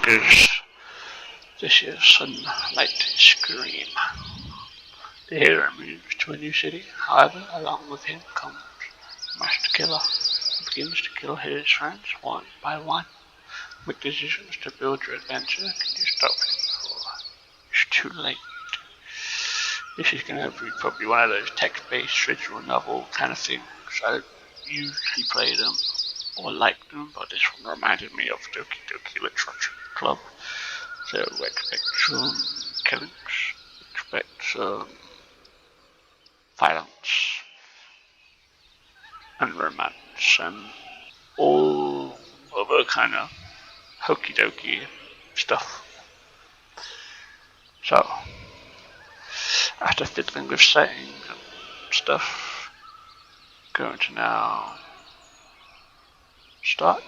triggers this year's sunlight scream. The hero moves to a new city. However, along with him comes Master Killer, who begins to kill his friends one by one. Make decisions to build your adventure. Can you stop him before it's too late? This is going to be probably one of those text-based visual novel kind of things. I usually play them or like them, but this one reminded me of Doki Doki Literature Club. So expect some killings, expect some violence and romance and all other kind of hokey dokey stuff. So, after fiddling with setting and stuff, going to now start.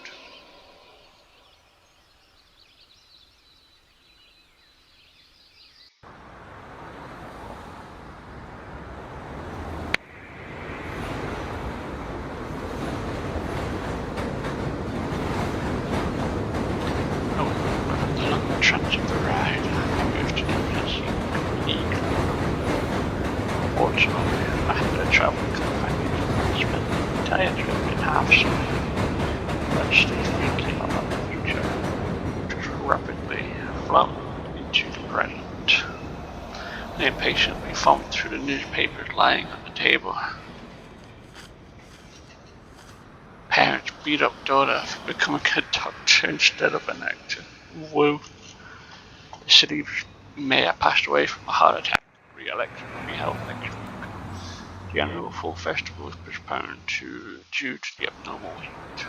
Tracks of the ride, I moved to the League. Fortunately, I had a traveling companion who spent the entire trip in half sleep, but still thinking about the future, which was rapidly flown into the present. I impatiently thumbed through the newspapers lying on the table. Parents beat up daughter for becoming a doctor instead of an actor. Whoa. The city's mayor passed away from a heart attack. Re-election will be held next week. The annual fall festival is postponed due to the abnormal heat.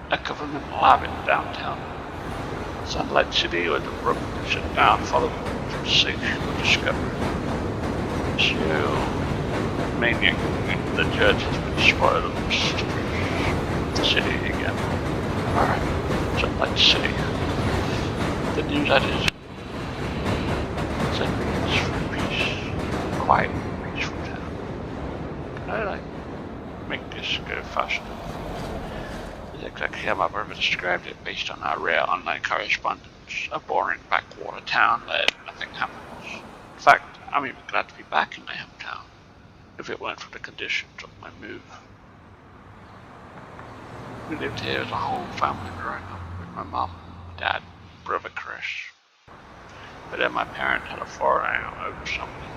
A government lab in downtown Sunlight City was abruptly shut down following a sensational discovery. The serial maniac and the judge has been spoiled of the city again. Alright, Sunlight City. The news that is centuries for peace, quiet, peaceful town. Can I make this go faster? This is exactly how my brother described it, based on our rare online correspondence. A boring backwater town where nothing happens. In fact, I'm even glad to be back in my hometown, if it weren't for the conditions of my move. We lived here as a whole family growing up with my mom, dad, brother Chris. But then my parents had a falling out over something.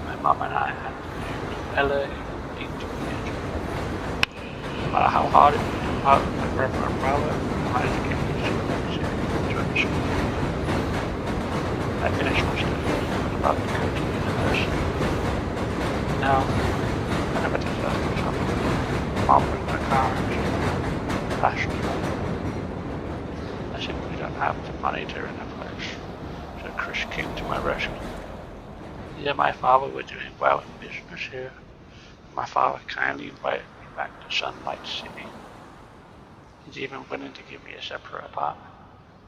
My mom and I had to move to LA 18 years ago. No matter how hard it was, my brother and brother wanted to get me to school. I finished my studies and was about to go to university. Now, I never did that myself. Mom was my car and passion. I simply don't have the money to rent a place, so Chris came to my rescue. He and my father were doing well in business here, and my father kindly invited me back to Sunlight City. He's even willing to give me a separate apartment.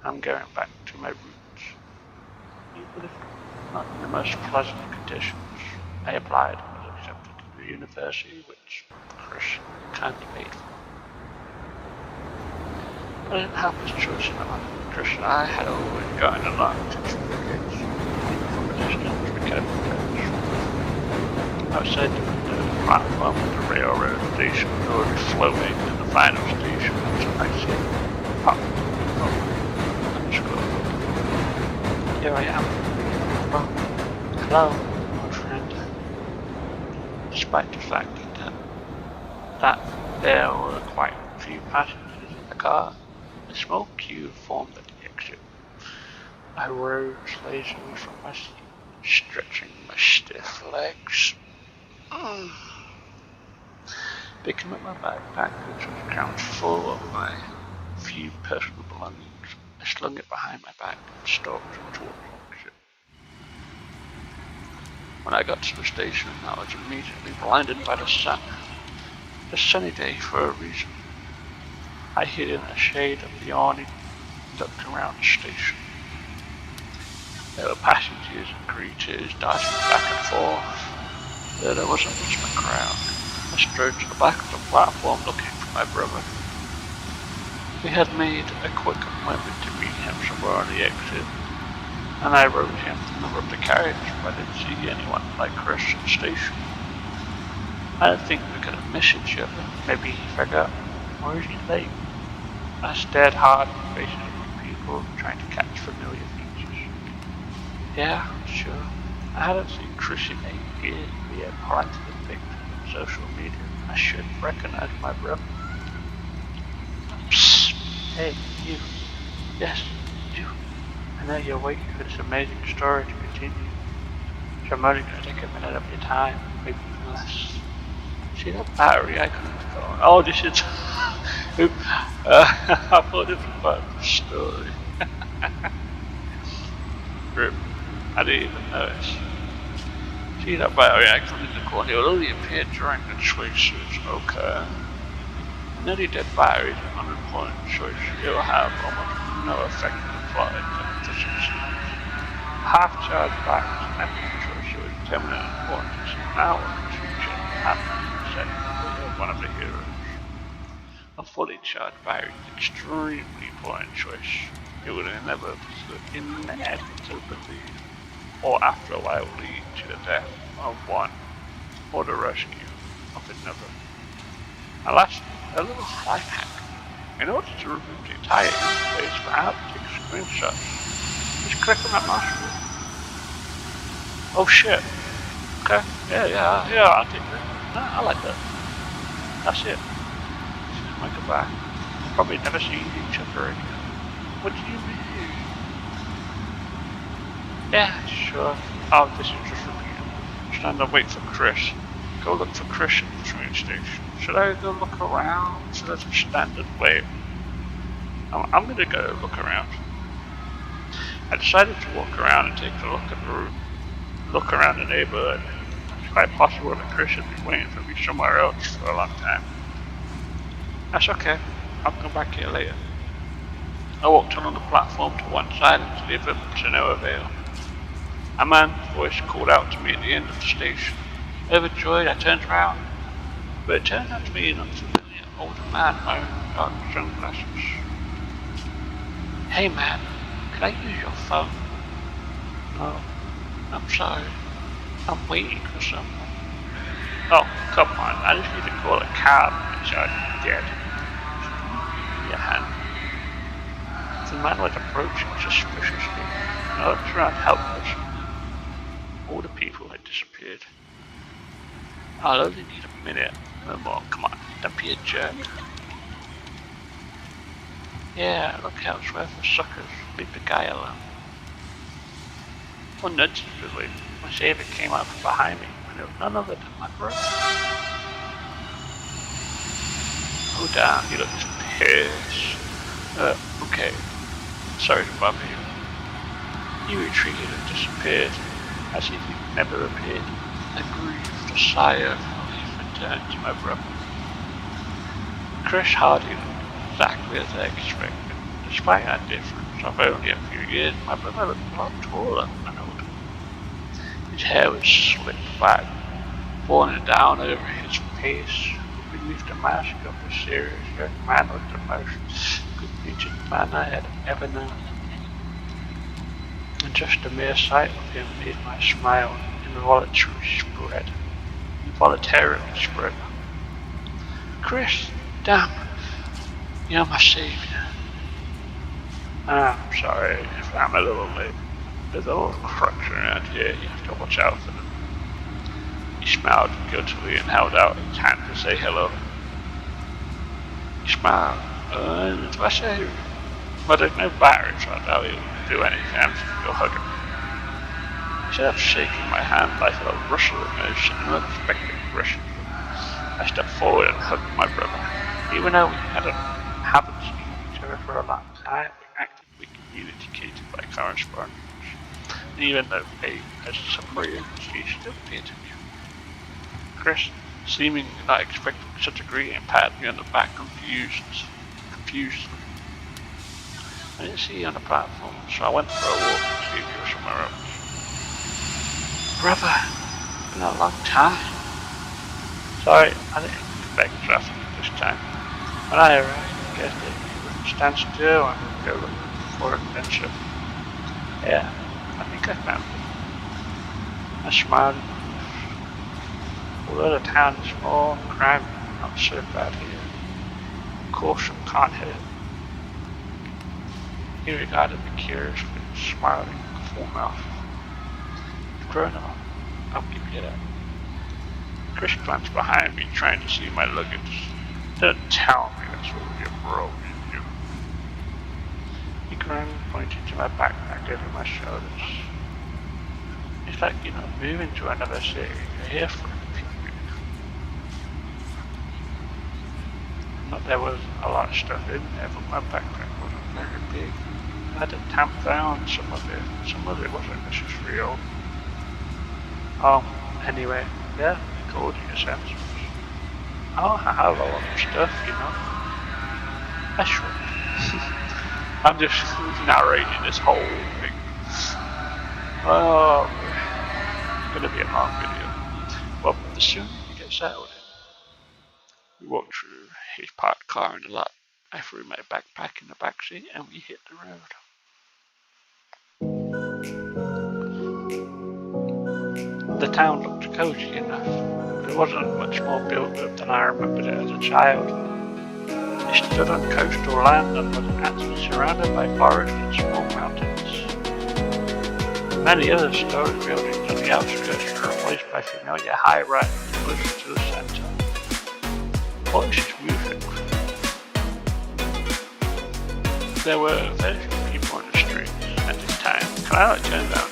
I'm going back to my roots. Even if not in the most pleasant conditions, I applied and was accepted to the university, which Chris kindly paid for. I didn't have much choice in life. Chris and I had always gotten along since we were kids. Even from a distance, we kept in touch. Outside the platform of the railroad station, already floating in the final station, so I see pop, underscore. Here I am. Well, hello, old friend. Despite the fact that there were quite a few passengers in the car, a small queue formed at the exit. I rose lazily from my seat, stretching my stiff legs. Picking up my backpack, which was crammed full of my few personal belongings, I slung it behind my back and stalked towards the exit. When I got to the station, I was immediately blinded by the sun. A sunny day for a reason. I hid in the shade of the awning, ducked around the station. There were passengers and greeters darting back and forth, though there wasn't much of a crowd. I strode to the back of the platform looking for my brother. We had made a quick appointment to meet him somewhere on the exit, and I wrote him the number of the carriage, but I didn't see anyone like Chris at the station. I didn't think we could have missed each other. Maybe he forgot, or is he late? I stared hard at the faces of people trying to catch familiar features. Yeah, sure. I hadn't seen Chris in 8 years. We had planted a picture on social media. I should recognize my brother. Psst. Hey, you. Yes, you. I know you're waiting for this amazing story to continue. So I'm only going to take a minute of your time, maybe even less. See that battery icon on the phone? Oh, this is... Oop. I thought it was about the story. Rip. I didn't even notice. See that battery icon in the corner? It will only appear during the choices. Okay. Nearly dead batteries are an unimportant choice. It will have almost no effect on the plot except to succeed. Half-charged batteries never choice it was determinate importance. Now in the future, happens set one of the heroes. A fully charged battery is an extremely important choice. It would inevitably, or after a while, lead to the death of one or the rescue of another. And lastly, a little life hack. In order to remove the entire interface without taking screenshots, just click on that mouse wheel. Oh shit. Okay. Yeah, I'll take that. No, I like that. That's it. This is my goodbye. We'll probably never see each other again. What do you mean? Yeah, sure. Oh, this is just repeating. Stand and wait for Chris. Go look for Chris at the train station. Should I go look around? So that's a standard way. I'm gonna go look around. I decided to walk around and take a look at the route. Look around the neighborhood. It's quite possible that Chris had been waiting for me somewhere else for a long time. That's okay. I'll come back here later. I walked along the platform to one side and to the other, but to no avail. A man's voice called out to me at the end of the station. Overjoyed, I turned around, but it turned out to be an unfamiliar older man wearing dark sunglasses. Hey man, can I use your phone? No, I'm sorry. I'm waiting for someone. Oh, come on, I just need to call a cab and charge you dead. Give me your hand. The man was approaching suspiciously. I looked around helpless. All the people had disappeared. I'll only need a minute, no more. Come on, don't be a jerk. Yeah, look elsewhere for suckers. Leave the guy alone. Unnoticeably, my savior came up from behind me, and it was none other than my brother. Oh damn, he looks pissed. Okay. Sorry to bother you. He retreated and disappeared, as if he never appeared. I breathed a sigh of relief and turned to my brother. Chris Hardy looked exactly as I expected. Despite our difference of only a few years, my brother looked a lot taller and older. His hair was slicked back, falling down over his face. Beneath the mask of the serious young man was the most good-natured man I had ever known. And just the mere sight of him made my smile involuntarily spread. Chris, damn, you're my savior. I'm sorry if I'm a little late. There's a lot of crooks around here, you have to watch out for them. He smiled guiltily and held out his hand to say hello. He smiled, and I say, but there's no battery, so I doubt he'll do anything. I'm just going to go hug him. Instead of shaking my hand, I felt a rush of emotion, an unexpected rush. I stepped forward and hugged my brother. Even though we haven't seen each other for a long time, we actively communicated by correspondence. And even though fate has separated us, he still appeared to me. Chris, seemingly not expecting such a greeting, patted me on the back confusedly. I didn't see you on the platform, so I went for a walk to see if you were somewhere else. Brother, it's been a long time. Sorry, I didn't expect traffic this time. When I arrived, I guessed that you were stand still and go looking for adventure. Yeah, I think I found it. I smiled and laughed. Although the town is small and crowded, not so bad here. Caution can't hurt. He regarded me curiously, smiling, full mouth. You've grown up. I'll give you that. Chris glanced behind me, trying to see my luggage. Don't tell me that's all you broke into. He grinned, pointing to my backpack over my shoulders. It's like you're not moving to another city. You're here for a few weeks. But there was a lot of stuff in there, but my backpack wasn't very big. I had to tamp down some of it. Some of it wasn't necessarily old. Anyway, yeah, told you sense. I don't have a lot of stuff, you know. I should. I'm just narrating this whole thing. Oh, it's gonna be a long video. Well, the sooner you get settled in. We walked through his parked car in the lot. I threw my backpack in the back seat and we hit the road. The town looked cozy enough, but it wasn't much more built up than I remembered it as a child. It stood on coastal land and was actually surrounded by forest and small mountains. Many other story buildings on the outskirts were replaced by familiar high-rises closer to the center. What is this music? There were very few people in the streets at this time. Can I turn down?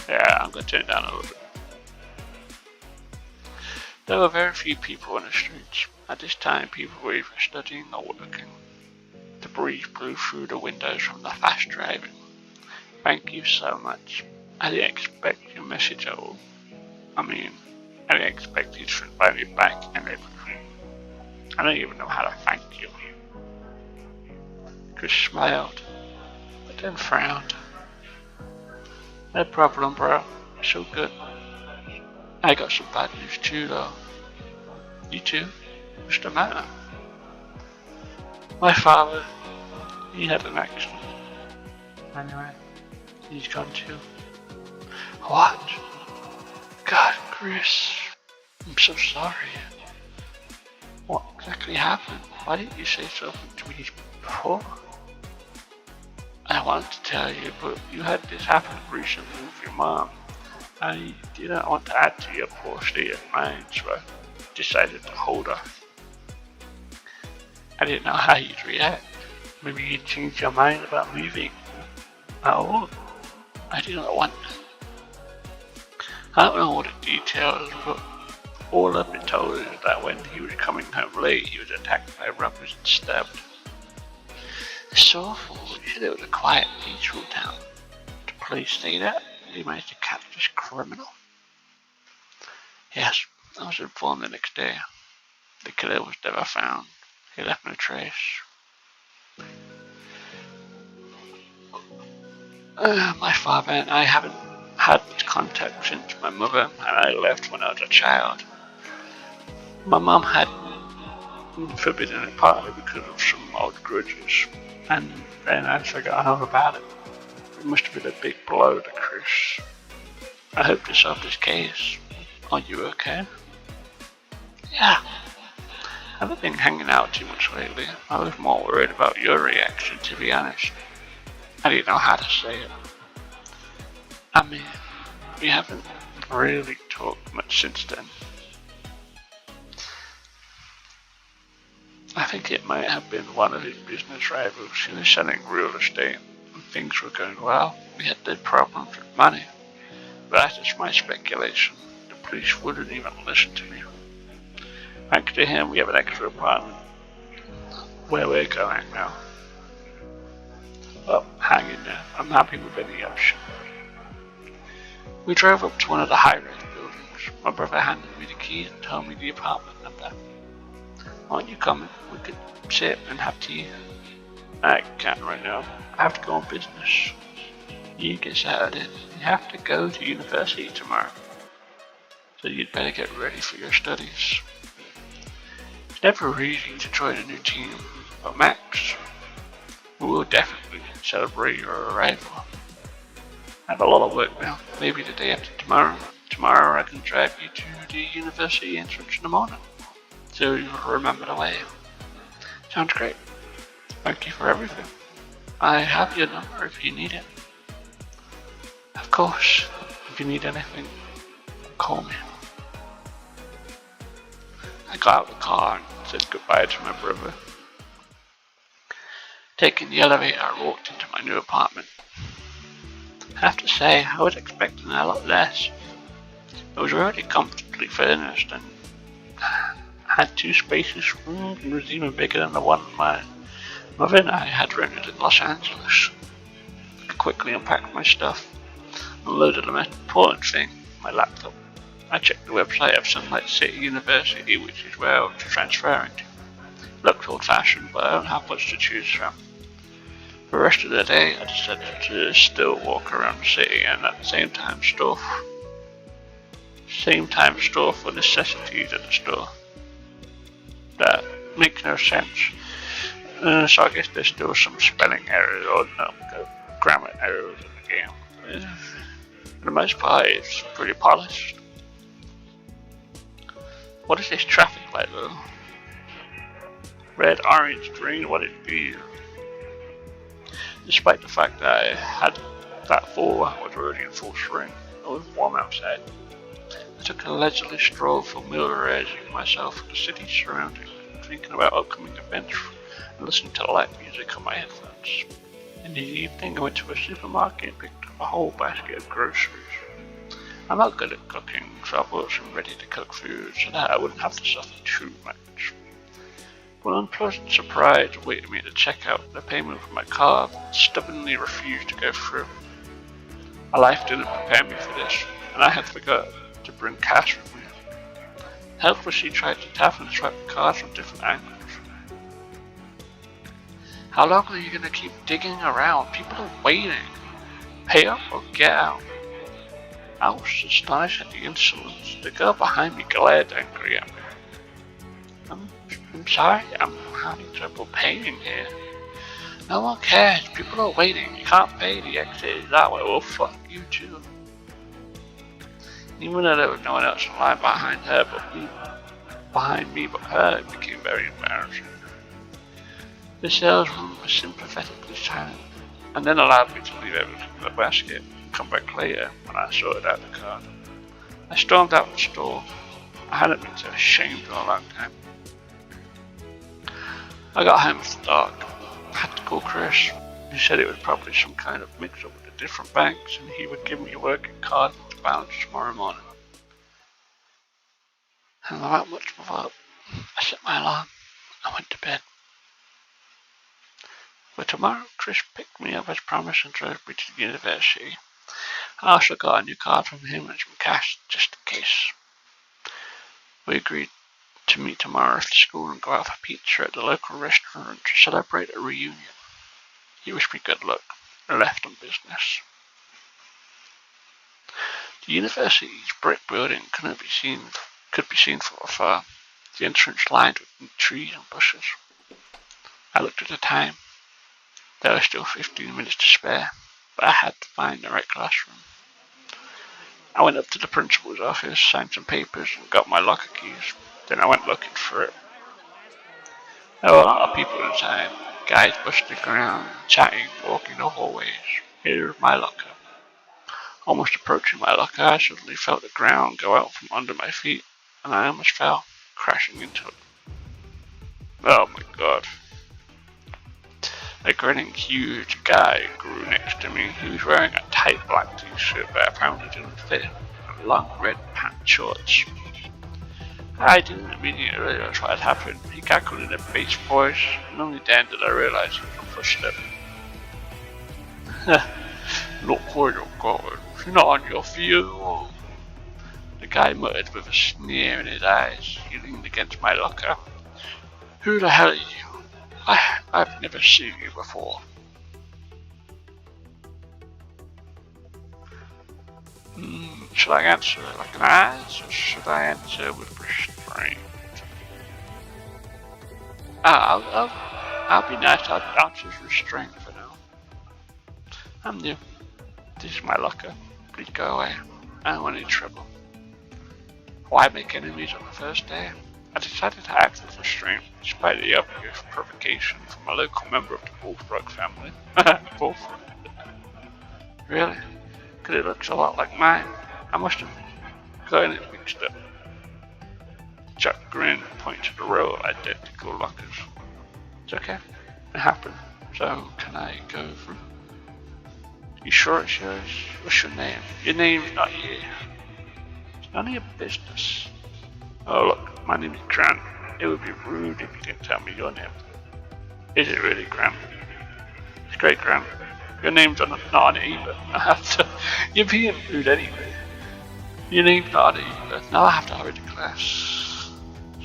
Yeah, I'm going to turn down a little bit. There were very few people in the streets. At this time, people were either studying or working. The breeze blew through the windows from the fast driving. Thank you so much. I didn't expect your message at all. I didn't expect you to invite me back and everything. I don't even know how to thank you. Chris smiled, but then frowned. No problem, bro. It's all good. I got some bad news too, though. You too? What's the matter? My father, he had an accident. Anyway, he's gone too. What? God, Chris, I'm so sorry. What exactly happened? Why didn't you say something to me before? I wanted to tell you, but you had this happen recently with your mom. I didn't want to add to your poor state of mind, so I decided to hold off. I didn't know how you'd react. Maybe you'd change your mind about moving. At all. I didn't want to. I don't know all the details, but all I've been told is that when he was coming home late, he was attacked by robbers and stabbed. It's awful. You said it was a quiet, peaceful town. The police say that? They managed to catch this criminal? Yes, I was informed the next day. The killer was never found. He left no trace. My father and I haven't had much contact since my mother and I left when I was a child. My mom had forbidden it partly because of some old grudges, and then as I got home about it, it must have been a big blow to Chris. I hope to solve this case. Are you okay? Yeah. I haven't been hanging out too much lately. I was more worried about your reaction, to be honest. I didn't know how to say it. We haven't really talked much since then. I think it might have been one of his business rivals. He was selling real estate and things were going well. We had no problems with money. But that's just my speculation. The police wouldn't even listen to me. Thanks to him, we have an extra apartment where we're going now. Well, hang in there. I'm happy with any option. We drove up to one of the high-rise buildings. My brother handed me the key and told me the apartment number. Aren't you coming? We could sit and have tea. I can't right now. I have to go on business. You get settled in. You have to go to university tomorrow. So you'd better get ready for your studies. It's Never easy to join a new team, but Max, we will definitely celebrate your arrival. I have a lot of work now. Maybe the day after tomorrow. Tomorrow I can drive you to the university entrance in the morning, so you'll remember the way. Sounds great. Thank you for everything. I have your number if you need it. Of course, if you need anything, call me. I got out of the car and said goodbye to my brother. Taking the elevator, I walked into my new apartment. I have to say, I was expecting a lot less. It was already comfortably furnished and had two spacious rooms and was even bigger than the one my mother and I had rented in Los Angeles. I quickly unpacked my stuff and loaded the most important thing, my laptop. I checked the website of Sunlight City University, which is where I was transferring to. It looked old-fashioned, but I don't have much to choose from. For the rest of the day, I decided to still walk around the city and at the same time store for necessities at the store. That makes no sense. So I guess there's still some spelling errors or grammar errors in the game. For the most part, it's pretty polished. What is this traffic light though? Red, orange, green, what it be? Despite the fact that I had that fall, I was already in full swing. It was warm outside. I took a leisurely stroll, familiarizing myself with the city surrounding, thinking about upcoming events and listening to light music on my headphones. In the evening, I went to a supermarket and picked up a whole basket of groceries. I'm not good at cooking, so I bought some ready-to-cook food so that I wouldn't have to suffer too much. But an unpleasant surprise awaited me at the checkout. The payment for my card stubbornly refused to go through. My life didn't prepare me for this, and I had forgotten to bring cash with me. Helplessly tried to tap and swipe the cards from different angles. How long are you gonna keep digging around? People are waiting. Pay up or get out. I was astonished at the insolence. The girl behind me glared angrily at me. I'm sorry, I'm having trouble paying here. No one cares, people are waiting. You can't pay, the exit is that way. Well, fuck you too. Even though there was no one else in line behind me but her, it became very embarrassing. The saleswoman was sympathetically silent, and then allowed me to leave everything in the basket and come back later when I sorted out the card. I stormed out the store. I hadn't been so ashamed in a long time. I got home after dark. I had to call Chris. He said it was probably some kind of mix-up with the different banks and he would give me a working card to balance tomorrow morning. And without much of a I set my alarm. I went to bed. For tomorrow, Chris picked me up as promised and drove me to the university. I also got a new card from him and some cash just in case. We agreed to meet tomorrow after school and go out for pizza at the local restaurant to celebrate a reunion. He wished me good luck and left on business. The university's brick building could be seen from afar, the entrance lined with trees and bushes. I looked at the time. There were still 15 minutes to spare, but I had to find the right classroom. I went up to the principal's office, signed some papers, and got my locker keys. Then I went looking for it. There were a lot of people inside, guys busting around, chatting, walking the hallways. Here's my locker. Almost approaching my locker, I suddenly felt the ground go out from under my feet, and I almost fell, crashing into it. Oh my god. A grinning huge guy grew next to me. He was wearing a tight black t-shirt that apparently didn't fit him, and long red pant shorts. I didn't immediately realize what had happened. He cackled in a bass voice, and only then did I realize it was a footstep. Look where you're going. You're not on your feet. The guy muttered with a sneer in his eyes. He leaned against my locker. Who the hell are you? I've never seen you before. Should I answer like an ass, or should I answer with restraint? I'll be nice. I'll choose restraint for now. I'm new. This is my locker. Please go away. I don't want any trouble. Why make enemies on the first day? I decided to act with restraint, despite the obvious provocation from a local member of the bullfrog family. Bullfrog. Really? Because it looks a lot like mine. I must have gotten it mixed up. Chuck grinned and pointed to the row of identical lockers. It's okay. It happened. So, can I go through? You sure it's yours? What's your name? Your name's not here. It's none of your business. Oh look, my name is Grant. It would be rude if you didn't tell me your name. Is it really, Grant? It's great, Grant. Your name's not on it either. You're being rude anyway. Your name's not on it either. Now I have to hurry to class.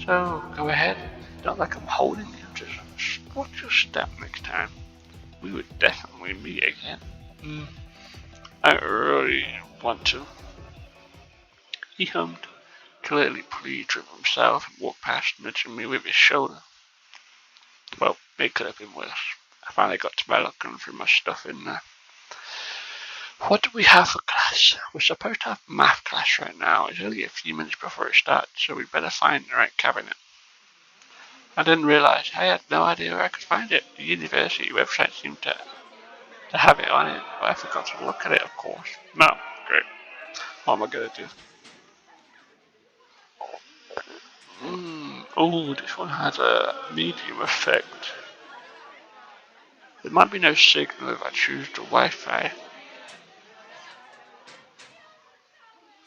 So, go ahead. Not like I'm holding you. Just watch your step next time. We would definitely meet again. I really want to. He hummed, clearly pleased with himself, and walked past, nudging me with his shoulder. Well, it could have been worse. I finally got to my locker and threw my stuff in there. What do we have for class? We're supposed to have math class right now. It's only a few minutes before it starts, so we'd better find the right cabinet. I didn't realise. I had no idea where I could find it. The university website seemed to have it on it, but I forgot to look at it, of course. No, great. What am I going to do? Oh, this one has a medium effect. There might be no signal if I choose the Wi-Fi.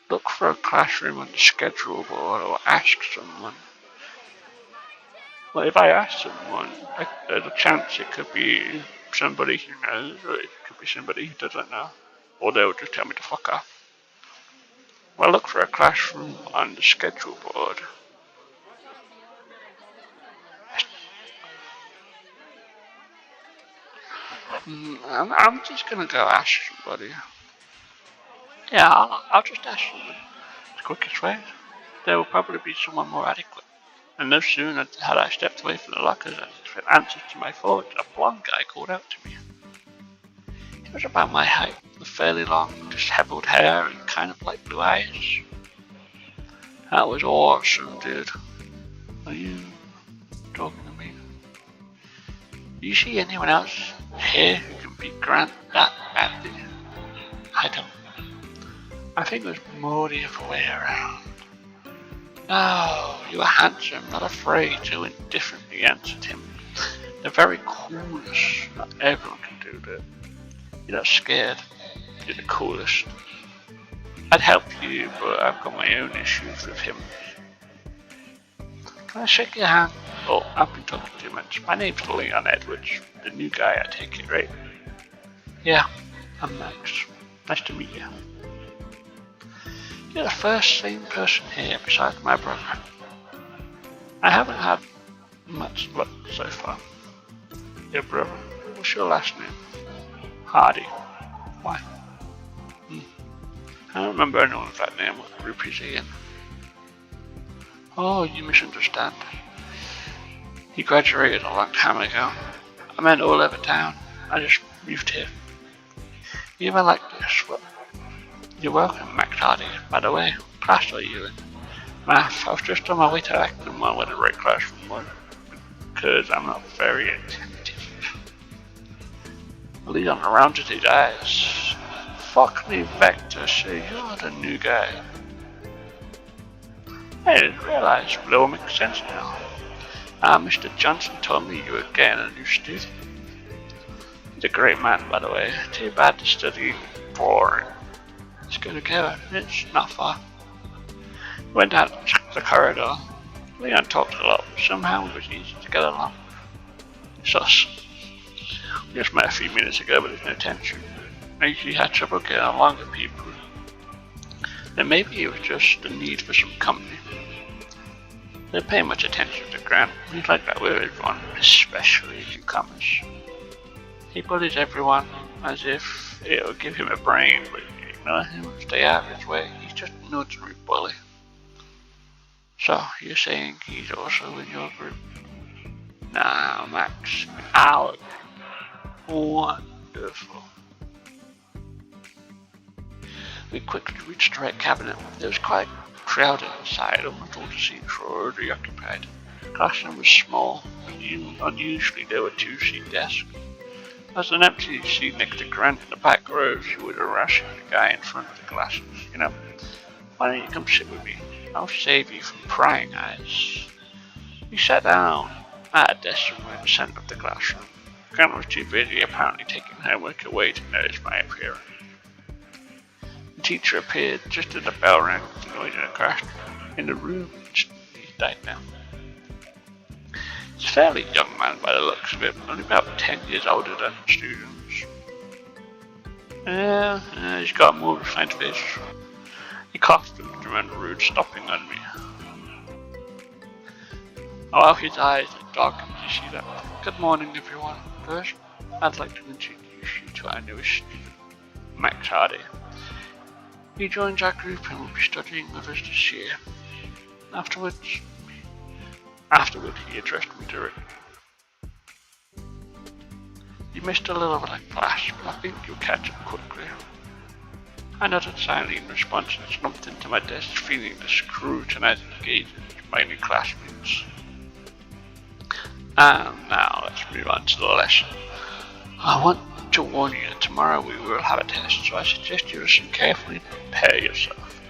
Look for a classroom on the schedule board or ask someone. Well, if I ask someone, there's a chance it could be somebody who knows, or it could be somebody who doesn't know. Or they'll just tell me to fuck off. Well, look for a classroom on the schedule board. I'm just gonna go ask somebody. Yeah, I'll just ask someone. It's the quickest way. There will probably be someone more adequate. And no sooner had I stepped away from the lockers as if in answer to my thoughts, a blonde guy called out to me. He was about my height, with fairly long, dishevelled hair and kind of light blue eyes. That was awesome, dude. Are you talking to me? Do you see anyone else here who can beat Grant that badly? I don't. I think it was more the other way around. No, you are handsome, not afraid to indifferently answered him. The very coolest. Not everyone can do that. You're not scared. You're the coolest. I'd help you, but I've got my own issues with him. Can I shake your hand? Oh, I've been talking too much. My name's Leon Edwards. The new guy, I take it, right? Yeah, I'm Max. Nice to meet you. You're the first sane person here besides my brother. I haven't had much luck so far. Your brother, what's your last name? Hardy. Why? I don't remember anyone with that name. What group is he in? Oh, you misunderstand. He graduated a long time ago. I meant all over town. I just moved here. Even like this, well, you're welcome, Max Hardy. By the way, what class are you in? Math. I was just on my way to acting one with the right classroom one. Because I'm not very attentive. Leon rounded his eyes. Fuck me, Vector, so you're the new guy. I didn't realize, but it all makes sense now. Mr. Johnson told me you were getting a new student. He's a great man, by the way. Too bad to study boring. Let's go together. It's not far. We went down the corridor. Leon talked a lot, but somehow it was easy to get along. It's us. We just met a few minutes ago, but there's no tension. I usually had trouble getting along with people. Then maybe it was just the need for some company. They pay much attention to Grant. He's like that with everyone, especially newcomers. He bullies everyone as if it'll give him a brain, but you ignore him, stay out of his way. He's just an ordinary bully. So, you're saying he's also in your group? Now, Max, our wonderful. We quickly reached the right cabinet. There was quite crowded inside, almost all the seats were already occupied. The classroom was small, and unusually there were 2-seat desks. There was an empty seat next to Grant in the back row. She was harassing the guy in front of the classes. Why don't you come sit with me? I'll save you from prying eyes. We sat down at a desk somewhere in the centre of the classroom. Grant was too busy, apparently taking homework away, to notice my appearance. The teacher appeared just as the bell rang. The noise in the room instantly died down. He's a fairly young man by the looks of it, only about 10 years older than the students. He's got a more refined face. He coughed and remained rude, stopping on me. Oh, his eyes are darkened, you see that? Good morning, everyone. First, I'd like to introduce you to our newest student, Max Hardy. He joins our group and will be studying with us this year. Afterwards, he addressed me directly. You missed a little bit of class, but I think you'll catch up quickly. I nodded silently in response and slumped into my desk, feeling the scrutinizing gazes of my new classmates. And now let's move on to the lesson. I want to warn you that tomorrow we will have a test, so I suggest you listen carefully and prepare yourself.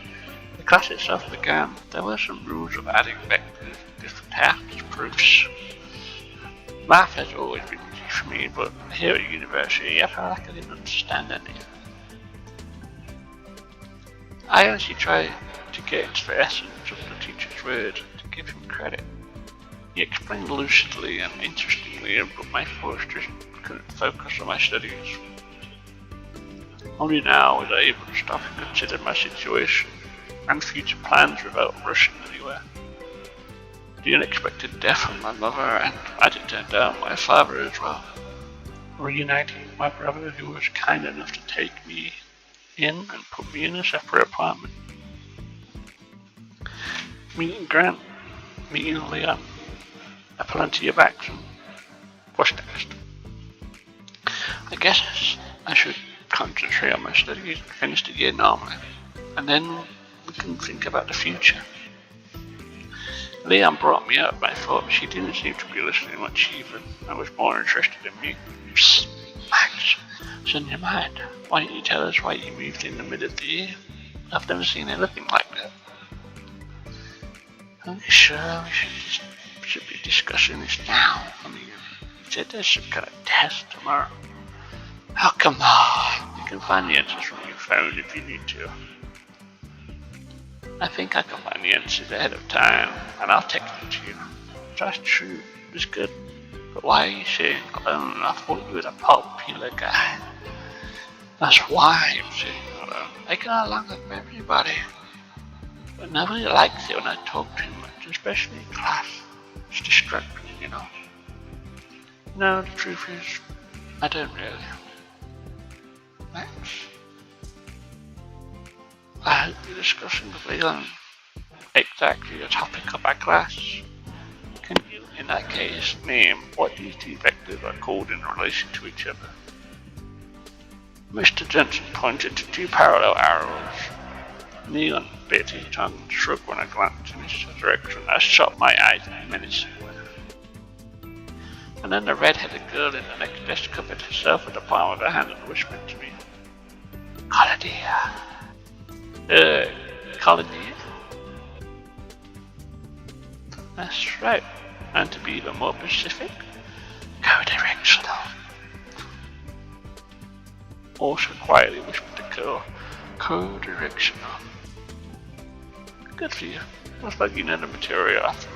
The class itself began. There were some rules of adding vectors and different halves proofs. Math has always been easy for me, but here at university I felt like I didn't understand any. I honestly tried to get into the essence of the teacher's words and to give him credit. He explained lucidly and interestingly, but my thoughts just couldn't focus on my studies. Only now was I able to stop and consider my situation and future plans without rushing anywhere. The unexpected death of my mother, and as it turned out, my father as well. Reuniting with my brother, who was kind enough to take me in and put me in a separate apartment. Meeting Grant, meeting Leon, plenty of action. What's next? I guess I should concentrate on my studies and finish the year normally, and then we can think about the future. Leon brought me up, but I thought she didn't seem to be listening much either. I was more interested in me. Psst, Max, it's in your mind. Why don't you tell us why you moved in the middle of the year? I've never seen anything like that. Are you sure we should be discussing this now? I mean, you said there's some kind of test tomorrow. Oh, come on. You can find the answers from your phone if you need to. I think I can find the answers ahead of time, and I'll text them to you. That's true. It's good. But why are you sitting alone? I thought you were a popular guy. That's why I'm sitting alone. I get along with everybody. But nobody likes it when I talk too much, especially in class. It's distracting, you know. No, the truth is, I don't really. Max, I hope you're discussing with Leon exactly the topic of our class. Can you, in that case, name what these two vectors are called in relation to each other? Mr. Jensen pointed to two parallel arrows. Leon bit his tongue and shrugged when I glanced in his direction. I shot my eyes menacingly. And then the red-headed girl in the next desk covered herself with the palm of her hand and whispered to me, Colodia. Colodia? That's right. And to be even more specific, co-directional. Also quietly whispered the girl, co-directional. Good for you. Looks like you know the material after all.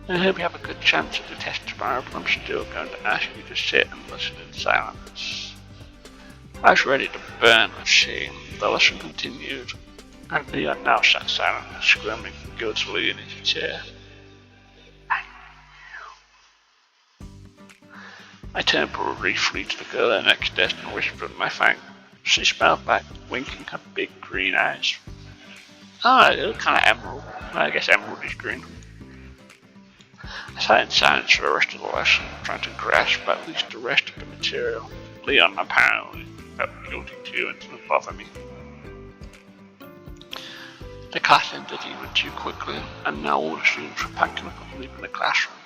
I hope you have a good chance at the test tomorrow, but I'm still going to ask you to sit and listen in silence. I was ready to burn with shame. The lesson continued, and Leon now sat silent and squirming guiltily in his chair. I turned briefly to the girl at the next desk and whispered my thanks. She smiled back, winking her big green eyes. Oh, it looked kind of emerald. I guess emerald is green. I sat in silence for the rest of the lesson, trying to grasp at least the rest of the material. Leon apparently felt guilty too and didn't bother me. The class ended even too quickly, and now all the students were packing up and leaving the classroom.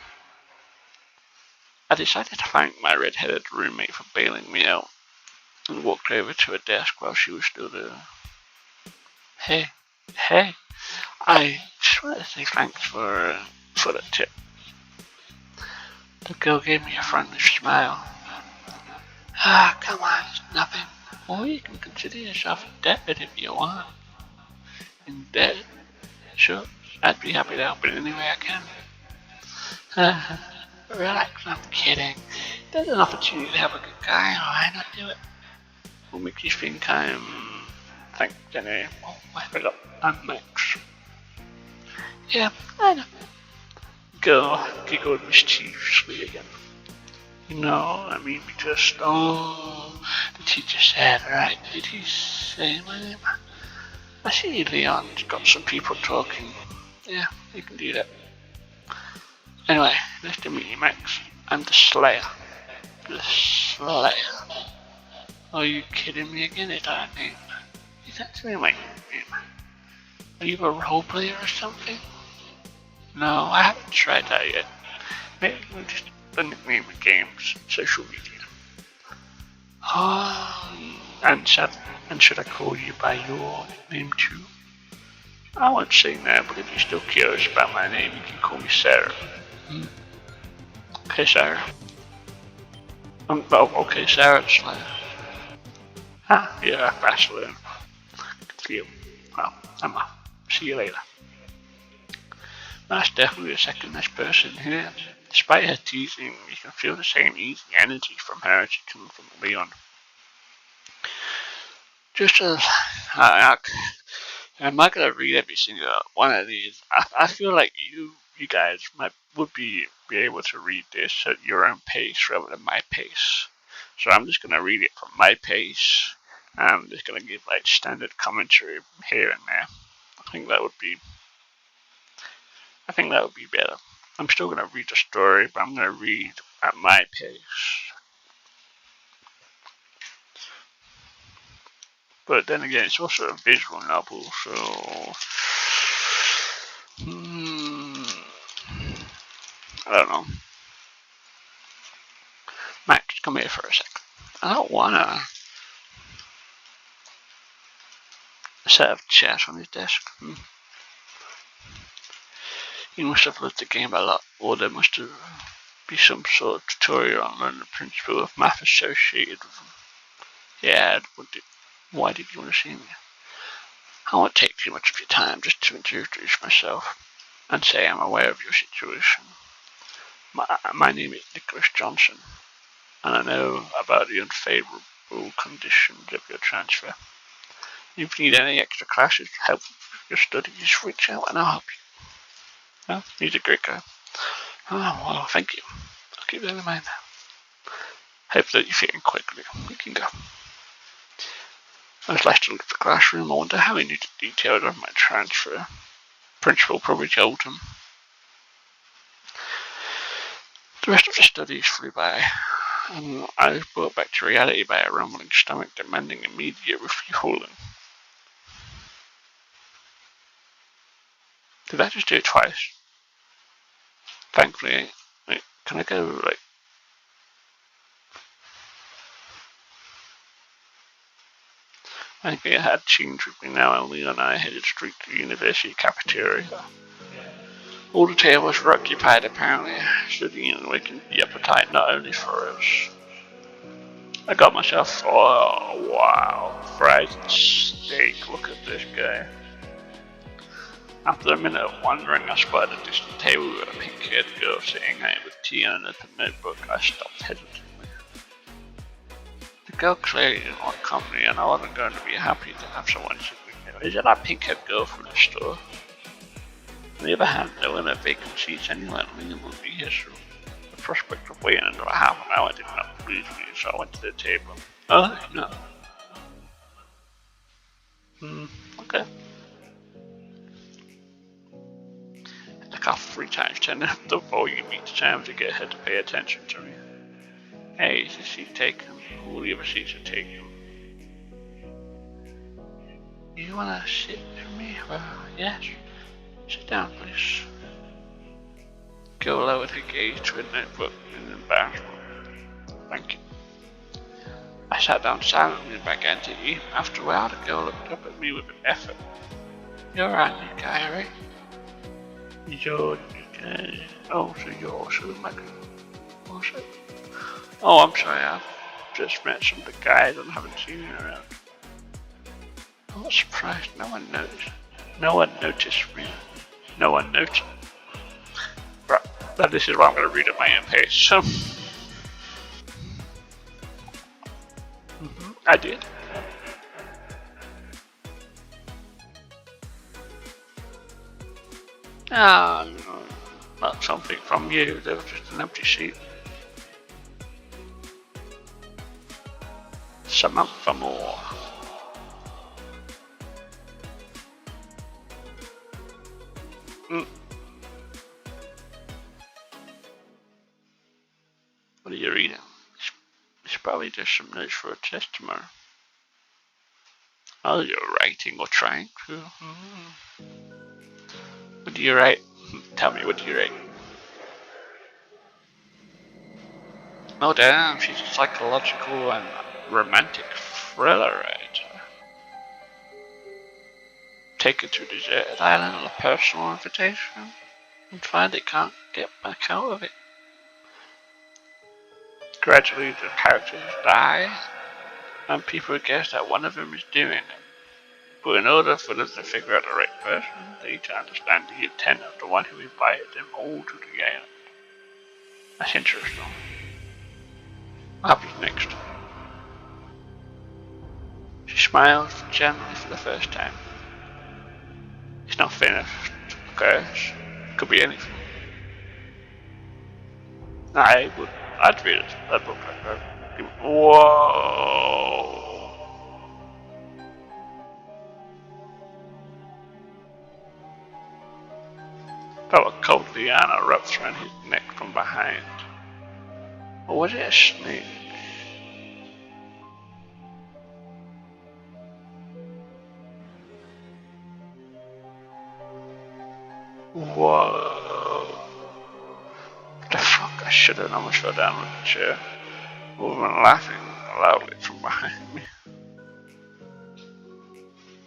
I decided to thank my red-headed roommate for bailing me out, and walked over to her desk while she was still there. Hey, I just wanted to say thanks for the tip. The girl gave me a friendly smile. Ah, come on, it's nothing. Or you can consider yourself indebted if you want. Indebted? Sure, I'd be happy to help in any way I can. Relax, I'm kidding. There's an opportunity to help a good guy, why not do it? What makes you think I'm... Thanks, anyway. Oh, I forgot, I'm Max. Yeah, I know. Girl giggled mischievously again. I mean, because, the teacher said, right? Did he say my name? I see Leon's got some people talking. Yeah, you can do that. Anyway, nice to meet you, Max. I'm the Slayer. The Slayer. Are you kidding me again? Is that a name? Is that really my name? Are you a role player or something? No, I haven't tried that yet. Maybe we'll just the nickname of games, social media. And should I call you by your name too? I won't say no, but if you're still curious about my name, you can call me Sarah. Okay, Sarah. Okay, Sarah. Yeah, fast learn. See you. Well, I'm off. See you later. That's definitely the second nice person here. Despite her teasing, you can feel the same easy energy from her as you can from Leon. Just as I'm not gonna read every single one of these. I feel like you guys would be able to read this at your own pace rather than my pace. So I'm just gonna read it from my pace. I'm just gonna give like standard commentary here and there. I think that would be better. I'm still gonna read the story, but I'm gonna read at my pace. But then again, it's also a visual novel, so I don't know. Max, come here for a second. I don't wanna set of chairs on his desk. He must have loved the game a lot, or there must have be some sort of tutorial on learning the principle of math associated with them. Yeah, why did you want to see me? I won't take too much of your time, just to introduce myself and say I'm aware of your situation. My name is Nicholas Johnson, and I know about the unfavorable conditions of your transfer. If you need any extra classes to help with your studies, reach out and I'll help you. Oh, he's a great guy. Oh, well, thank you. I'll keep that in mind. Hope that you fit in quickly. We can go. I was left to look at the classroom. I wonder how he knew the details of my transfer. Principal probably told him. The rest of the studies flew by, and I was brought back to reality by a rumbling stomach demanding immediate refueling. Did I just do it twice? Thankfully, can I go, I think it had changed with me now, and Leon and I headed straight to the university cafeteria. All the tables were occupied apparently, studying and waking the appetite not only for us. I got myself, oh wow, fries and steak, look at this guy. After a minute of wondering, I spotted a distant table with a pink-haired girl sitting at it with tea and an open notebook. I stopped hesitantly. The girl clearly didn't want company, and I wasn't going to be happy to have someone sit with me. Is it that pink-haired girl from the store? On the other hand, there were no vacant seats anywhere, and Leon would be here soon. The prospect of waiting another half an hour did not please me, so I went to the table. Oh, no. Okay. Like off 3 times 10 the volume each time to get her to pay attention to me. Hey, is the seat taken? All the other seats are taken. You wanna sit with me? Well, yes. Sit down, please. Girl lowered her gaze to a notebook in embarrassment. Thank you. I sat down silently and began to eat. After a while, the girl looked up at me with an effort. You're right, you guy, right? You're the guy. Oh, so you're also the mugger. Also? Oh, I'm sorry, I've just met some of the guys and haven't seen you around. I'm not surprised, no one noticed. No one noticed me. No one noticed. Right, now this is what I'm going to read at my own pace. So, I did. No, not something from you, there was just an empty seat. Samantha Moore. What are you reading? It's probably just some notes for a test tomorrow. Oh, you're writing or trying to. What do you write? Tell me, what do you write? Oh damn, she's a psychological and romantic thriller writer. Take it to a deserted island on a personal invitation and find it can't get back out of it. Gradually the characters die and people guess that one of them is doing it. But in order for them to figure out the right person, they need to understand the intent of the one who invited them all to the island. That's interesting. What happens next? She smiles gently for the first time. It's not finished, because it could be anything. I'd read a book like that. Whoa! Felt a cold liana wrapped around his neck from behind. Or was it a snake? Whoa. What the fuck? I should have almost fell down with the chair. A woman laughing loudly from behind me.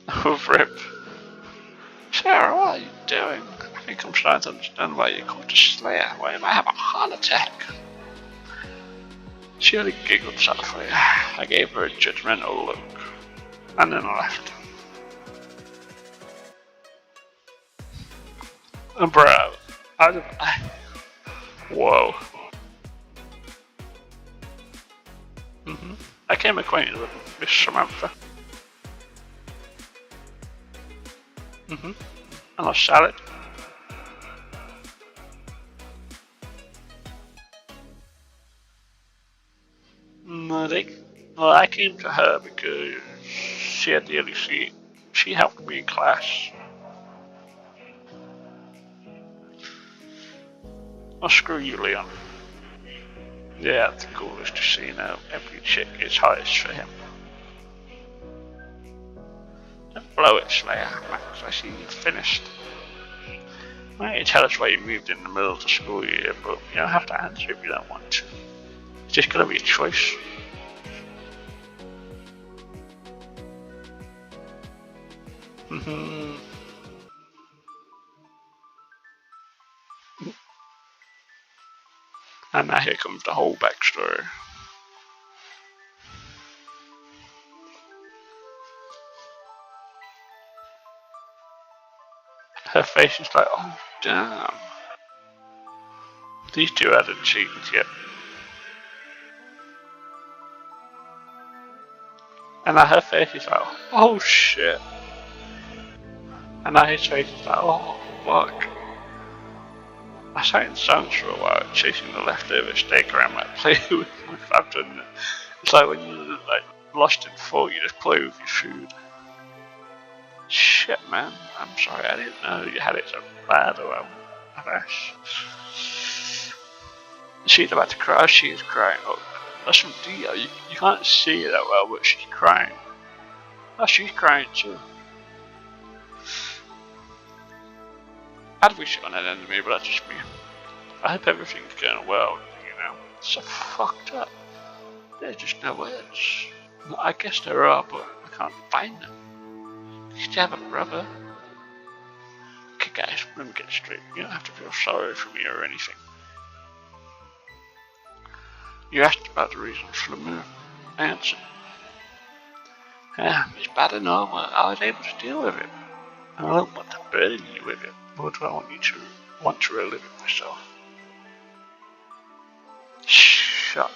Oh, rip. Sarah, what are you doing? I think I'm starting to understand why you called the Slayer. Why you might have a heart attack. She only giggled softly. I gave her a judgmental look, and then left. Bro, whoa. I came acquainted with Miss Samantha. And a salad. Well, I came to her because she had the early seat. She helped me in class. Oh, screw you, Leon. Yeah, the coolest to see now. Every chick is highest for him. Don't blow it, Slayer. Max, I see you finished. Why don't you tell us why you moved in the middle of the school year, but you don't have to answer if you don't want to. It's just gonna be a choice. And now here comes the whole backstory. Her face is like, oh damn. These two hadn't cheated yet. And now her face is like, oh shit. And now his face is like, oh fuck. I sang songs for a while, chasing the leftover steak around my plate with my family. It's like when you're like lost in thought, you just play with your food. Shit, man. I'm sorry, I didn't know you had it so bad. Or I She's about to cry. She is crying. Oh, that's from Dio. You can't see it that well, but she's crying. Oh, she's crying too. I'd wish it on an enemy, but that's just me. I hope everything's going well, you know. It's so fucked up. There's just no words. I guess there are, but I can't find them. You used to have a brother. Okay guys, let me get straight. You don't have to feel sorry for me or anything. You asked about the reasons for the move. I answered. It's bad enough, but I was able to deal with it. And I don't want to burden you with it, nor do I want to relive it myself. Shut.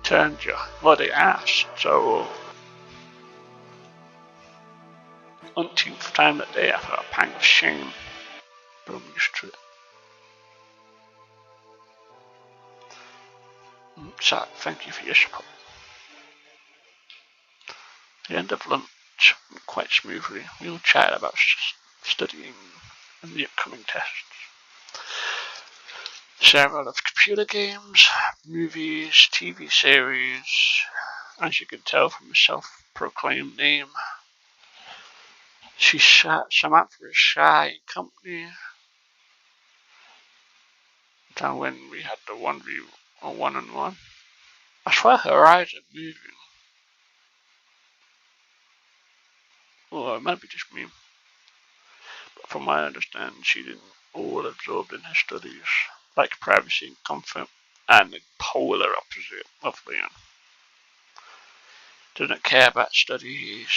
Turned you. Well, they asked, so umpteenth time that day I felt a pang of shame, but I'm used to it. So, thank you for your support. The end of lunch went quite smoothly. We all chatted about studying and the upcoming tests. Sarah loves computer games, movies, TV series, as you can tell from her self-proclaimed name. She sat some out for a shy company. Then when we had the 1v1, I swear her eyes are moving. Or it might be just me. But from my understanding, she didn't all absorbed in her studies, like privacy and comfort, and the polar opposite of Leon. Doesn't care about studies,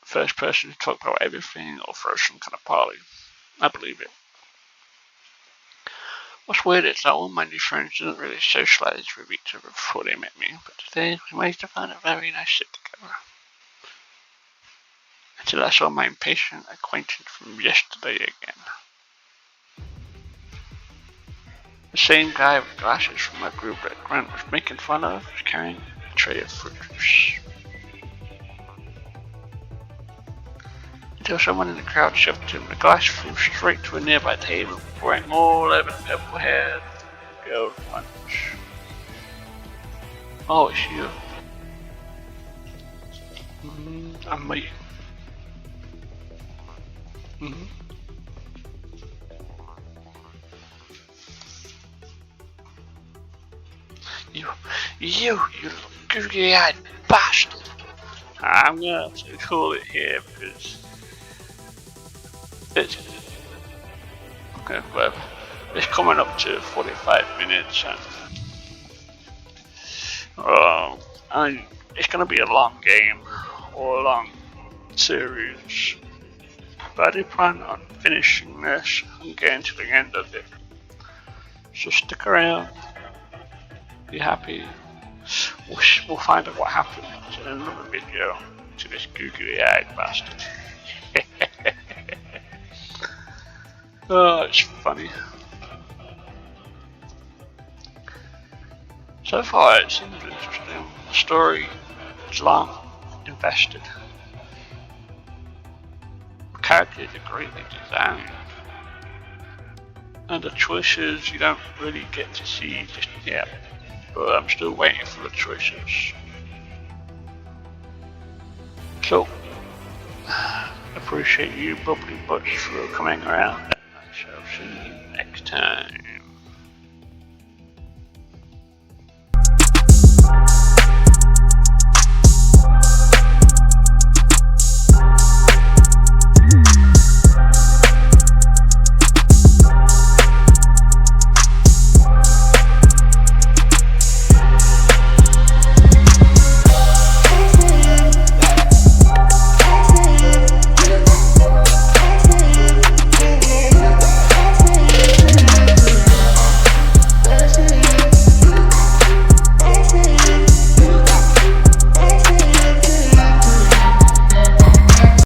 first person to talk about everything or throw some kind of party. I believe it. What's weird is that all my new friends didn't really socialise with each other before they met me, but today we managed to find a very nice sit together. Until I saw my impatient acquaintance from yesterday again. The same guy with glasses from my group that Grant was making fun of was carrying a tray of fruit juice. Until someone in the crowd shoved him, the glass flew straight to a nearby table, pouring all over the purple-haired girl at once. Oh, it's you. And me. You little googly-eyed bastard. I'm gonna have to call it here because it's okay, whatever. It's coming up to 45 minutes and it's gonna be a long game or a long series. But I do plan on finishing this and getting to the end of it. So stick around. Be happy. We'll find out what happens in another video to this googly-eyed bastard. Oh, it's funny. So far it seems interesting. The story is long, invested. The characters are greatly designed. And the choices you don't really get to see just yet. But I'm still waiting for the choices. So, appreciate you bubbly butts for coming around, and I shall see you next time.